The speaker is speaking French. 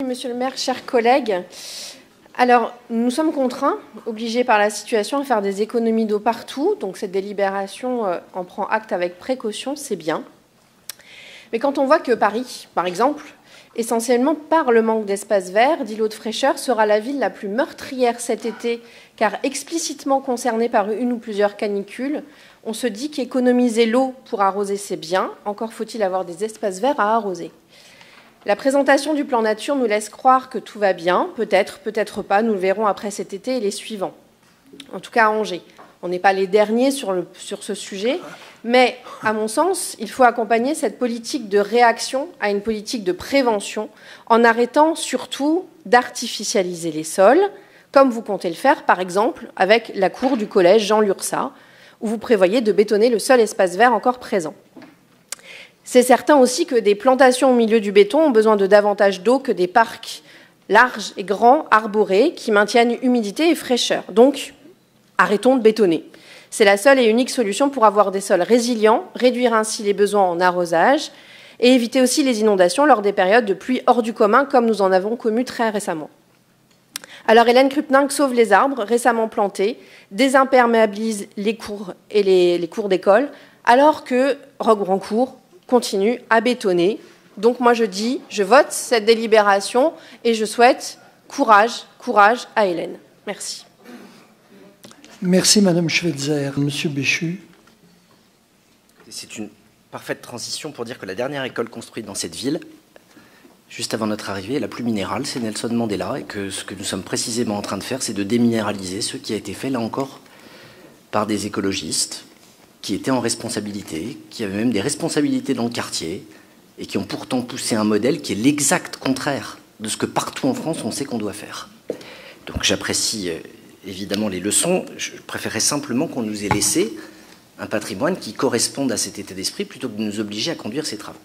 Monsieur le maire, chers collègues, alors nous sommes contraints, obligés par la situation à faire des économies d'eau partout, donc cette délibération en prend acte avec précaution, c'est bien. Mais quand on voit que Paris, par exemple, essentiellement par le manque d'espace vert, d'îlots de fraîcheur, sera la ville la plus meurtrière cet été, car explicitement concernée par une ou plusieurs canicules, on se dit qu'économiser l'eau pour arroser, c'est bien, encore faut-il avoir des espaces verts à arroser. La présentation du plan nature nous laisse croire que tout va bien, peut-être, peut-être pas, nous le verrons après cet été et les suivants. En tout cas à Angers. On n'est pas les derniers sur ce sujet, mais à mon sens, il faut accompagner cette politique de réaction à une politique de prévention en arrêtant surtout d'artificialiser les sols, comme vous comptez le faire, par exemple, avec la cour du collège Jean Lurçat, où vous prévoyez de bétonner le seul espace vert encore présent. C'est certain aussi que des plantations au milieu du béton ont besoin de davantage d'eau que des parcs larges et grands, arborés, qui maintiennent humidité et fraîcheur. Donc, arrêtons de bétonner. C'est la seule et unique solution pour avoir des sols résilients, réduire ainsi les besoins en arrosage et éviter aussi les inondations lors des périodes de pluie hors du commun, comme nous en avons connu très récemment. Alors Hélène Krupninck sauve les arbres récemment plantés, désimperméabilise les cours et les cours d'école, alors que Roquebrancourt continue à bétonner. Donc moi je dis, je vote cette délibération et je souhaite courage, courage à Hélène. Merci. Merci Madame Schweitzer. Monsieur Béchu. C'est une parfaite transition pour dire que la dernière école construite dans cette ville, juste avant notre arrivée, est la plus minérale, c'est Nelson Mandela, et que ce que nous sommes précisément en train de faire, c'est de déminéraliser ce qui a été fait, là encore, par des écologistes, qui étaient en responsabilité, qui avaient même des responsabilités dans le quartier, et qui ont pourtant poussé un modèle qui est l'exact contraire de ce que partout en France on sait qu'on doit faire. Donc j'apprécie évidemment les leçons, je préférerais simplement qu'on nous ait laissé un patrimoine qui corresponde à cet état d'esprit plutôt que de nous obliger à conduire ces travaux.